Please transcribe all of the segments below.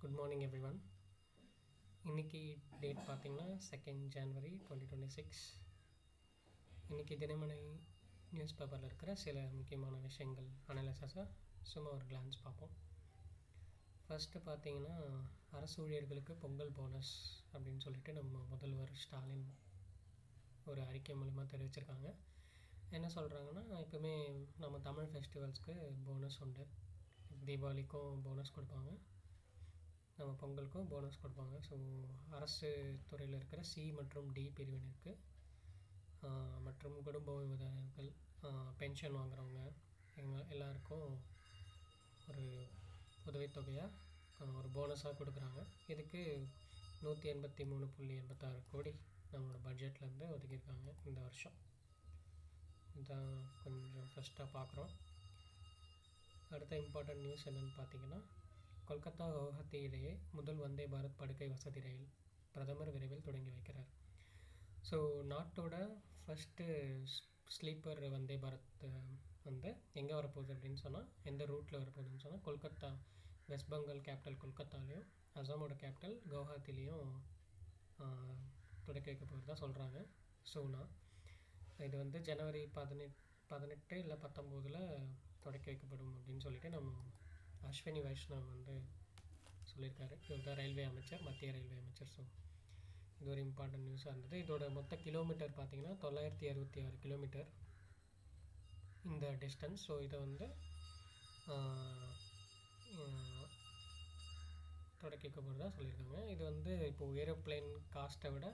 Good morning everyone. இன்றைக்கி date பார்த்திங்கன்னா 2nd January 2026. இன்றைக்கி தினமணி நியூஸ் பேப்பரில் இருக்கிற சில முக்கியமான விஷயங்கள் அனலைசஸாக சும்மா ஒரு கிளான்ஸ் பார்ப்போம். ஃபஸ்ட்டு பார்த்திங்கன்னா, அரசு ஊழியர்களுக்கு பொங்கல் போனஸ் அப்படின்னு சொல்லிட்டு நம்ம முதல்வர் ஸ்டாலின் ஒரு அறிக்கை மூலிமா தெரிவிச்சிருக்காங்க. என்ன சொல்கிறாங்கன்னா, எப்பவுமே நம்ம தமிழ் ஃபெஸ்டிவல்ஸ்க்கு போனஸ் உண்டு. தீபாவளிக்கும் போனஸ் கொடுப்பாங்க, நம்ம பொங்கலுக்கும் போனஸ் கொடுப்பாங்க. ஸோ அரசு துறையில் இருக்கிற சி மற்றும் டி பிரிவினருக்கு மற்றும் குடும்ப ஓய்வூதியர்கள், பென்ஷன் வாங்குகிறவங்க எல்லாருக்கும் ஒரு உதவித்தொகையாக ஒரு போனஸாக கொடுக்குறாங்க. இதுக்கு 183.86 கோடி நம்மளோட பட்ஜெட்லேருந்து ஒதுக்கியிருக்காங்க இந்த வருஷம். இதான் கொஞ்சம் ஃபஸ்ட்டாக பார்க்குறோம். அடுத்த இம்பார்ட்டன்ட் நியூஸ் என்னென்னு பார்த்தீங்கன்னா, கொல்கத்தா கவுஹாத்தி இடையே முதல் வந்தே பாரத் படுக்கை வசதி ரயில் பிரதமர் விரைவில் தொடங்கி வைக்கிறார். ஸோ நாட்டோட ஃபஸ்ட்டு ஸ்லீப்பர் வந்தே பாரத் வந்து எங்கே வரப்போகுது அப்படின்னு சொன்னால், எந்த ரூட்டில் வரப்போகுதுன்னு சொன்னால், கொல்கத்தா, வெஸ்ட் பெங்கால் கேபிட்டல் கொல்கத்தாலேயும் அசாமோட கேபிட்டல் கவுஹாத்திலையும் தொடக்கி வைக்க போகிறதா சொல்கிறாங்க. சோனா இது வந்து ஜனவரி 18 இல்லை 19 தொடக்கி வைக்கப்படும் அப்படின்னு சொல்லிட்டு நம்ம அஸ்வினி வைஷ்ணவ் வந்து சொல்லியிருக்காரு. இவர் தான் ரயில்வே அமைச்சர், மத்திய ரயில்வே அமைச்சர். ஸோ இது ஒரு இம்பார்ட்டன்ட் நியூஸாக இருந்தது. இதோட மொத்த கிலோமீட்டர் பார்த்திங்கன்னா 966 கிலோமீட்டர் இந்த டிஸ்டன்ஸ். ஸோ இதை வந்து தொடக்கி வைக்க போகிறதா சொல்லியிருக்காங்க. இது வந்து இப்போது ஏரோப்ளைன் காஸ்ட்டை விட,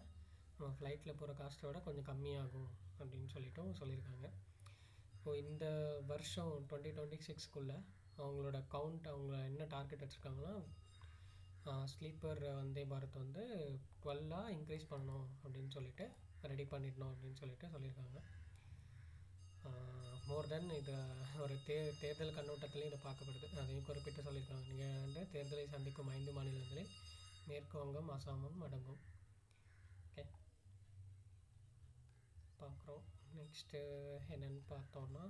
நம்ம ஃப்ளைட்டில் போகிற காஸ்ட்டை விட கொஞ்சம் கம்மியாகும் அப்படின்னு சொல்லியிருக்காங்க. இப்போது இந்த வருஷம் 2026 அவங்களோட கவுண்ட், அவங்க என்ன டார்கெட் வச்சுருக்காங்கன்னா, ஸ்லீப்பர் வந்தே பாரத் வந்து 12 இன்க்ரீஸ் பண்ணணும் அப்படின்னு சொல்லிட்டு ரெடி பண்ணிடணும் அப்படின்னு சொல்லியிருக்காங்க. மோர் தென் இதை ஒரு தேர்தல் கண்ணோட்டத்திலையும் இதை பார்க்கப்படுது. அதையும் குறிப்பிட்டு சொல்லியிருக்காங்க. நீங்கள் வந்து தேர்தலை சந்திக்கும் 5 மாநிலங்களில் மேற்கு வங்கம், அசாமும் அடங்கும். ஓகே, பார்க்குறோம். நெக்ஸ்ட்டு என்னென்னு பார்த்தோன்னா,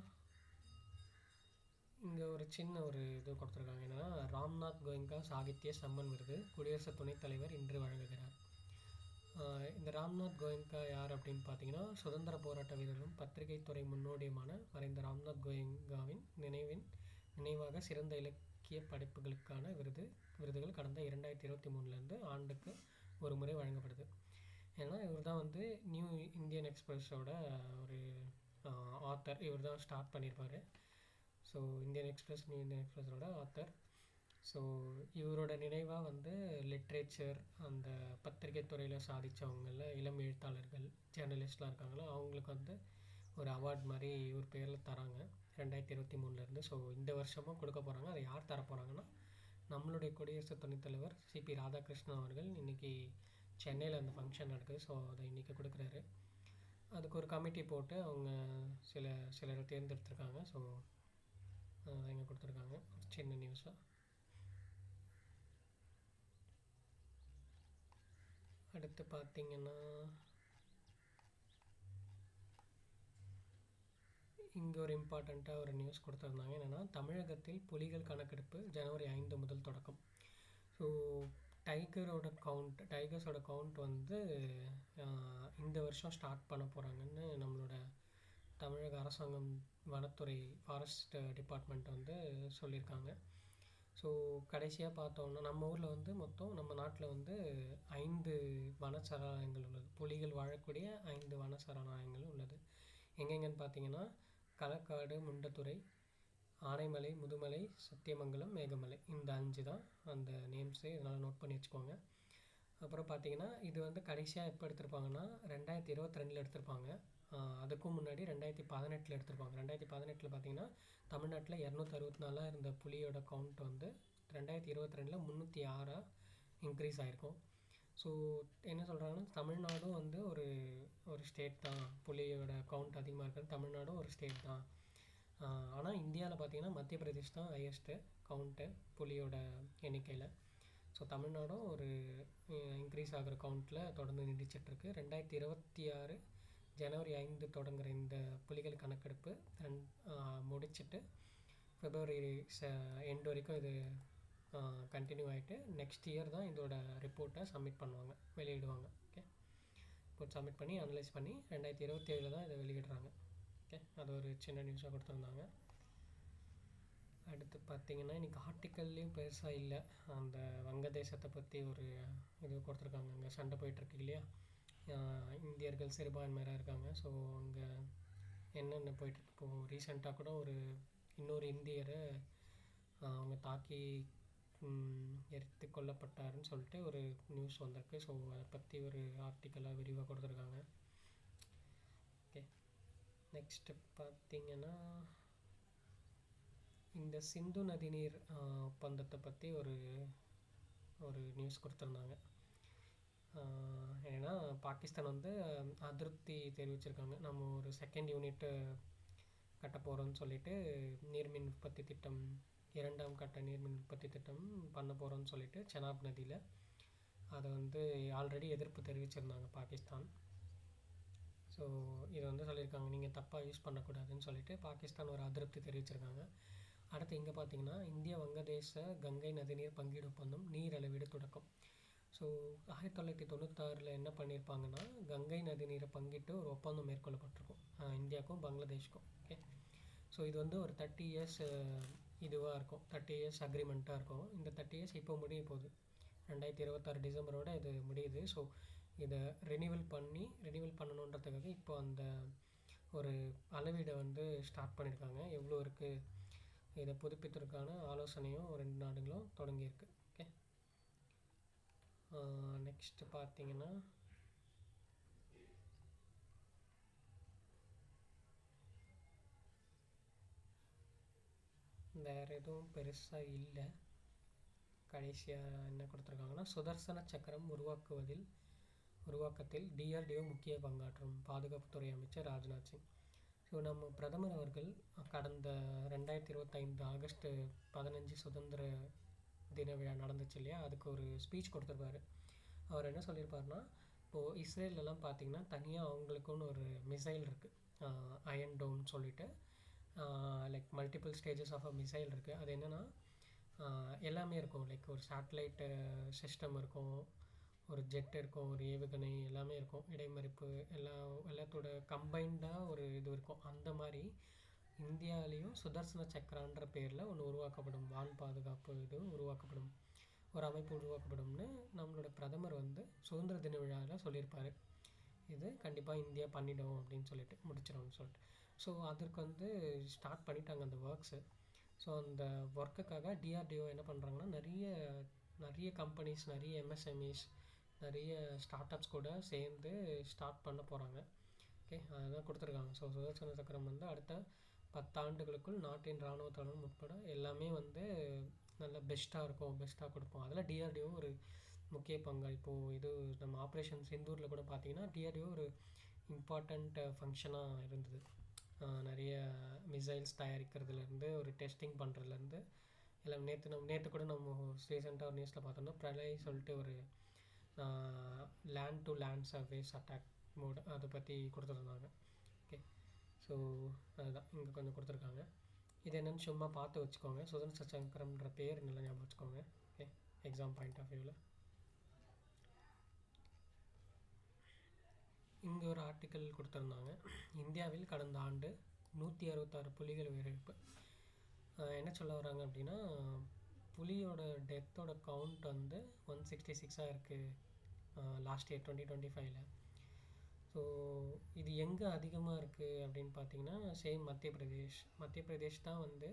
இங்கே ஒரு சின்ன ஒரு இது கொடுத்துருக்காங்க. என்னென்னா, ராம்நாத் கோயங்கா சாகித்ய சம்மன் விருது குடியரசு துணைத் தலைவர் இன்று வழங்குகிறார். இந்த ராம்நாத் கோயங்கா யார் அப்படின்னு பார்த்தீங்கன்னா, சுதந்திர போராட்ட வீரரும் பத்திரிகை துறை முன்னோடியுமான மறைந்த ராம்நாத் கோயங்காவின் நினைவாக சிறந்த இலக்கிய படைப்புகளுக்கான விருதுகள் கடந்த 2023 ஆண்டுக்கு ஒரு முறை வழங்கப்படுது. ஏன்னா இவர் தான் வந்து நியூ இந்தியன் எக்ஸ்பிரஸோட ஒரு ஆத்தர். இவர் தான் ஸ்டார்ட் பண்ணியிருப்பார். ஸோ நியூ இந்தியன் எக்ஸ்பிரஸோட ஆத்தர். ஸோ இவரோட நினைவாக வந்து லிட்ரேச்சர், அந்த பத்திரிகை துறையில் சாதித்தவங்கள இளம் எழுத்தாளர்கள், ஜேர்னலிஸ்ட்லாம் இருக்காங்களோ அவங்களுக்கு வந்து ஒரு அவார்ட் மாதிரி இவர் பேரில் தராங்க 2023. ஸோ இந்த வருஷமும் கொடுக்க போகிறாங்க. அதை யார் தர போகிறாங்கன்னா, நம்மளுடைய குடியரசு துணைத் தலைவர் சிபி ராதாகிருஷ்ணன் அவர்கள் இன்றைக்கி சென்னையில் அந்த ஃபங்க்ஷன் நடக்குது. ஸோ அதை இன்றைக்கி கொடுக்குறாரு. அதுக்கு ஒரு கமிட்டி போட்டு அவங்க சிலரை தேர்ந்தெடுத்திருக்காங்க. ஸோ இங்கே கொடுத்துருக்காங்க. சின்ன நியூஸாக. அடுத்து பார்த்திங்கன்னா, இங்கே ஒரு இம்பார்ட்டண்ட்டாக ஒரு நியூஸ் கொடுத்துருந்தாங்க. என்னென்னா, தமிழகத்தில் புலிகள் கணக்கெடுப்பு ஜனவரி 5 முதல் தொடக்கம். ஸோ டைகர்ஸோட கவுண்ட் வந்து இந்த வருஷம் ஸ்டார்ட் பண்ண போகிறாங்கன்னு நம்மளோட தமிழக அரசாங்கம் வனத்துறை ஃபாரஸ்ட் டிபார்ட்மெண்ட் வந்து சொல்லியிருக்காங்க. ஸோ கடைசியாக பார்த்தோன்னா, நம்ம ஊரில் வந்து மொத்தம் நம்ம நாட்டில் வந்து 5 வன சரணாலயங்கள் உள்ளது. புலிகள் வாழக்கூடிய 5 வன சரணாலயங்கள் உள்ளது. எங்கெங்கன்னு பார்த்தீங்கன்னா, களக்காடு, முண்டத்துறை, ஆனைமலை, முதுமலை, சத்தியமங்கலம், மேகமலை. இந்த 5 தான் அந்த நேம்ஸு. இதனால் நோட் பண்ணி வச்சுக்கோங்க. அப்புறம் பார்த்தீங்கன்னா, இது வந்து கடைசியாக எப்போ எடுத்திருப்பாங்கன்னா 2022 எடுத்திருப்பாங்க. அதுக்கும் முன்னாடி 2018 எடுத்திருப்பாங்க. 2018 பார்த்தீங்கன்னா, தமிழ்நாட்டில் 264 இருந்த புலியோட கவுண்ட் வந்து 2022 306 இன்க்ரீஸ் ஆகிருக்கும். ஸோ என்ன சொல்கிறாங்கன்னா, தமிழ்நாடும் வந்து ஒரு ஸ்டேட் தான். புலியோட கவுண்ட் அதிகமாக இருக்கிறது தமிழ்நாடும் ஒரு ஸ்டேட் தான். ஆனால் இந்தியாவில் பார்த்தீங்கன்னா மத்திய பிரதேஷ் தான் ஹையஸ்ட்டு கவுண்ட்டு புலியோட எண்ணிக்கையில். ஸோ தமிழ்நாடும் ஒரு இன்க்ரீஸ் ஆகிற கவுண்ட்டில் தொடர்ந்து நீடிச்சிட்ருக்கு. 2026 ஜனவரி 5 தொடங்குகிற இந்த புலிகள் கணக்கெடுப்பு முடிச்சுட்டு February எண்டு வரைக்கும் இது கண்டினியூ ஆகிட்டு நெக்ஸ்ட் இயர் தான் இதோட ரிப்போர்ட்டை சப்மிட் பண்ணுவாங்க, வெளியிடுவாங்க. ஓகே, ரிப்போர்ட் சப்மிட் பண்ணி அனலைஸ் பண்ணி 2027 தான் இதை வெளியிடுறாங்க. ஓகே, அது ஒரு சின்ன நியூஸாக கொடுத்துருந்தாங்க. அடுத்து பார்த்திங்கன்னா இன்றைக்கி ஆர்டிக்கல்லையும் பெருசாக இல்லை. அந்த வங்கதேசத்தை பற்றி ஒரு இது கொடுத்துருக்காங்க. அங்கே சண்டை போயிட்டுருக்கு இல்லையா, இந்தியர்கள் சிறுபான்மையாக இருக்காங்க. ஸோ அங்கே என்னென்ன போயிட்டுருக்கு, இப்போது ரீசெண்டாக கூட ஒரு இன்னொரு இந்தியரை அவங்க தாக்கி எரித்து கொல்லப்பட்டாருன்னு சொல்லிட்டு ஒரு நியூஸ் வந்திருக்கு. ஸோ அதை பற்றி ஒரு ஆர்டிக்கலாக விரிவாக கொடுத்துருக்காங்க. ஓகே, நெக்ஸ்ட்டு பார்த்திங்கன்னா இந்த சிந்து நதிநீர் ஒப்பந்தத்தை பற்றி ஒரு நியூஸ் கொடுத்துருந்தாங்க. ஏன்னா பாகிஸ்தான் வந்து அதிருப்தி தெரிவிச்சிருக்காங்க. நம்ம ஒரு செகண்ட் யூனிட்டு கட்ட போகிறோன்னு சொல்லிட்டு நீர்மின் உற்பத்தி திட்டம், 2ஆம் கட்ட நீர்மின் உற்பத்தி திட்டம் பண்ண போகிறோன்னு சொல்லிட்டு செனாப் நதியில் அதை வந்து ஆல்ரெடி எதிர்ப்பு தெரிவிச்சிருந்தாங்க பாகிஸ்தான். ஸோ இதை வந்து சொல்லியிருக்காங்க, நீங்கள் தப்பாக யூஸ் பண்ணக்கூடாதுன்னு சொல்லிட்டு பாகிஸ்தான் ஒரு அதிருப்தி தெரிவிச்சிருக்காங்க. அடுத்து இங்கே பார்த்தீங்கன்னா இந்திய வங்கதேச கங்கை நதிநீர் பங்கீடு ஒப்பந்தம் நீர் அளவீடு தொடக்கம். ஸோ 1996 என்ன பண்ணியிருப்பாங்கன்னா கங்கை நதிநீரை பங்கிட்டு ஒரு ஒப்பந்தம் மேற்கொள்ளப்பட்டிருக்கும் இந்தியாவுக்கும் பங்களாதேஷ்க்கும். ஓகே, ஸோ இது வந்து ஒரு 30 இயர்ஸ் இதுவாக இருக்கும், 30 இயர்ஸ் அக்ரிமெண்ட்டாக இருக்கும். இந்த 30 இயர்ஸ் இப்போ முடிய போகுது, 2026 டிசம்பரோட இது முடியுது. ஸோ இதை ரெனிவல் பண்ணணுன்றதுக்காக இப்போ அந்த ஒரு அளவீடை வந்து ஸ்டார்ட் பண்ணியிருக்காங்க. எவ்வளோ இருக்குது இதை புதுப்பித்ததற்கான ஆலோசனையும் 2 நாடுகளும் தொடங்கியிருக்கு. ஓகே, நெக்ஸ்ட்டு பார்த்தீங்கன்னா வேறு எதுவும் பெருசாக இல்லை. கடைசியாக என்ன கொடுத்துருக்காங்கன்னா சுதர்சன சக்கரம் உருவாக்கத்தில் டிஆர்டிஓ முக்கிய பங்காற்றும் பாதுகாப்புத்துறை அமைச்சர் ராஜ்நாத் சிங். ஸோ நம்ம பிரதமர் அவர்கள் கடந்த 2025 ஆகஸ்ட் 15 சுதந்திர தின விழா நடந்துச்சு இல்லையா, அதுக்கு ஒரு ஸ்பீச் கொடுத்துருப்பாரு. அவர் என்ன சொல்லியிருப்பாருன்னா, இப்போது இஸ்ரேலெலாம் பார்த்திங்கன்னா தனியாக அவங்களுக்குன்னு ஒரு மிசைல் இருக்குது, அயன் டோம்னு சொல்லிட்டு, like multiple stages of a missile இருக்குது. அது என்னென்னா எல்லாமே இருக்கும், லைக் ஒரு சேட்டலைட்டு சிஸ்டம் இருக்கும், ஒரு ஜெட் இருக்கும், ஒரு ஏவுகணை எல்லாமே இருக்கும், இடைமறிப்பு எல்லாத்தோட கம்பைண்டாக ஒரு இது இருக்கும். அந்த மாதிரி இந்தியாவிலையும் சுதர்சன சக்கரான்ற பேரில் ஒன்று உருவாக்கப்படும், வான் பாதுகாப்பு இது உருவாக்கப்படும், ஒரு அமைப்பு உருவாக்கப்படும்னு நம்மளோட பிரதமர் வந்து சுதந்திர தின விழாவில் சொல்லியிருப்பார். இது கண்டிப்பாக இந்தியா பண்ணிடும் அப்படின்னு சொல்லிட்டு முடிச்சிடும்னு சொல்லிட்டு. ஸோ அதற்கு வந்து ஸ்டார்ட் பண்ணிட்டாங்க அந்த ஒர்க்ஸு. ஸோ அந்த ஒர்க்குக்காக டிஆர்டிஓ என்ன பண்ணுறாங்கன்னா நிறைய கம்பெனிஸ், நிறைய எம்எஸ்எம்இஸ், நிறைய ஸ்டார்ட் அப்ஸ் கூட சேர்ந்து ஸ்டார்ட் பண்ண போகிறாங்க. ஓகே, அதுதான் கொடுத்துருக்காங்க. ஸோ சுதர்சன சக்கரம் வந்து அடுத்த 10 ஆண்டுகளுக்குள் நாட்டின் இராணுவ தளம் உட்பட எல்லாமே வந்து நல்லா பெஸ்ட்டாக கொடுப்போம். அதில் டிஆர்டிஓ ஒரு முக்கிய பங்கு. இப்போது இது நம்ம ஆப்ரேஷன் சிந்தூரில் கூட பார்த்திங்கன்னா டிஆர்டிஓ ஒரு இம்பார்ட்டண்ட் ஃபங்க்ஷனாக இருந்தது. நிறைய மிசைல்ஸ் தயாரிக்கிறதுலேருந்து ஒரு டெஸ்டிங் பண்ணுறதுலேருந்து எல்லாம். நேற்று கூட நம்ம ரீசெண்டாக ஒரு நியூஸில் பார்த்தோம்னா பிரளய் சொல்லிட்டு ஒரு land to land service attack mode அதை பற்றி கொடுத்துருந்தாங்க. ஓகே, ஸோ அதுதான் இங்கே கொஞ்சம் கொடுத்துருக்காங்க. இது என்னென்னு சும்மா பார்த்து வச்சுக்கோங்க. சுதர்சன சக்கரம்ன்ற பேர் நல்லா ஞாபகம் வச்சுக்கோங்க. ஓகே, எக்ஸாம் பாயிண்ட் ஆஃப் வியூவில். இங்கே ஒரு ஆர்டிக்கல் கொடுத்துருந்தாங்க, இந்தியாவில் கடந்த ஆண்டு 166 புலிகள் உயிரிழப்பு. என்ன சொல்ல வராங்க அப்படின்னா, புலியோட டெத்தோட கவுண்ட் வந்து 166 இருக்குது லாஸ்ட் இயர் 2025. ஸோ இது எங்கே அதிகமாக இருக்குது அப்படின்னு பார்த்தீங்கன்னா சேம் மத்திய பிரதேஷ் தான் வந்து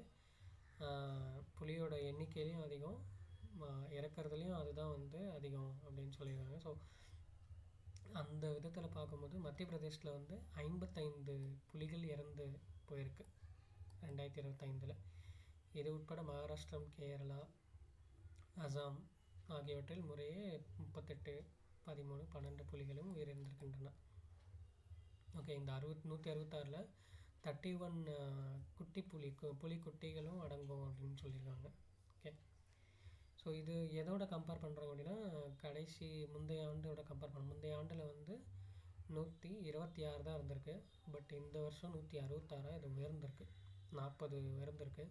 புலியோட எண்ணிக்கையிலையும் அதிகம், இறக்குறதுலையும் அதுதான் வந்து அதிகம் அப்படின்னு சொல்லியிருக்காங்க. ஸோ அந்த விதத்தில் பார்க்கும்போது மத்திய பிரதேஷில் வந்து 55 புலிகள் இறந்து போயிருக்கு 2025. இது உட்பட மகாராஷ்டிரம், கேரளா, அசாம் ஆகியவற்றில் முறையே 38, 13, 12 புலிகளும் உயிரிழந்திருக்கின்றன. ஓகே, இந்த 166ல் 31 குட்டி புலி குட்டிகளும் அடங்கும் அப்படின்னு சொல்லியிருக்காங்க. ஓகே, ஸோ இது எதோட கம்பேர் பண்ணுறாங்க அப்படின்னா முந்தைய ஆண்டில் வந்து 126 தான் இருந்திருக்கு. பட் இந்த வருஷம் 166 இது உயர்ந்திருக்கு, 40 உயர்ந்திருக்கு.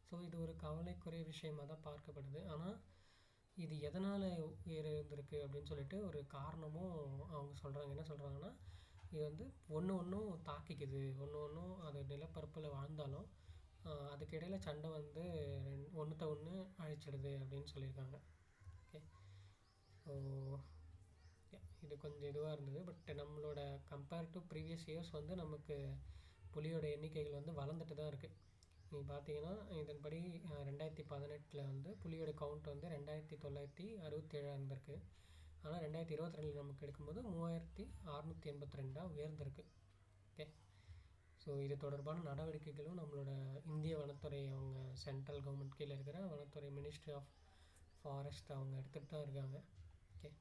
ஸோ இது ஒரு கவலைக்குரிய விஷயமாக தான் பார்க்கப்படுது. ஆனால் இது எதனால் இருந்திருக்கு அப்படின்னு சொல்லிட்டு ஒரு காரணமும் அவங்க சொல்கிறாங்க. என்ன சொல்கிறாங்கன்னா, இது வந்து ஒன்று ஒன்றும் தாக்கிக்குது, ஒன்று ஒன்றும் அது நிலப்பரப்பில் வாழ்ந்தாலும் அதுக்கு இடையில சண்டை வந்து ஒன்றுத்த ஒன்று அழிச்சிடுது அப்படின்னு சொல்லியிருக்காங்க. ஓகே. ஸோ இது கொஞ்சம் இதுவாக இருந்தது. பட் நம்மளோட கம்பேர் டு ப்ரீவியஸ் இயர்ஸ் வந்து நமக்கு புலியோட எண்ணிக்கைகள் வந்து வளர்ந்துட்டு தான் இருக்குது. நீங்கள் பார்த்தீங்கன்னா இதன்படி 2018 வந்து புலியோட கவுண்ட் வந்து 2967 இருந்திருக்கு. ஆனால் 2022 நமக்கு எடுக்கும்போது 3682 உயர்ந்திருக்கு. ஓகே. ஸோ இது தொடர்பான நடவடிக்கைகளும் நம்மளோட இந்திய வனத்துறை, அவங்க சென்ட்ரல் கவர்மெண்ட் கீழே இருக்கிற வனத்துறை மினிஸ்ட்ரி ஆஃப் ஃபாரஸ்ட் அவங்க எடுத்துகிட்டு தான் இருக்காங்க. ஓகே.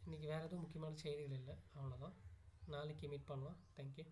இன்றைக்கி வேறு எதுவும் முக்கியமான செய்திகள் இல்லை, அவ்வளோதான். நாளைக்கு மீட் பண்ணலாம். தேங்க்யூ.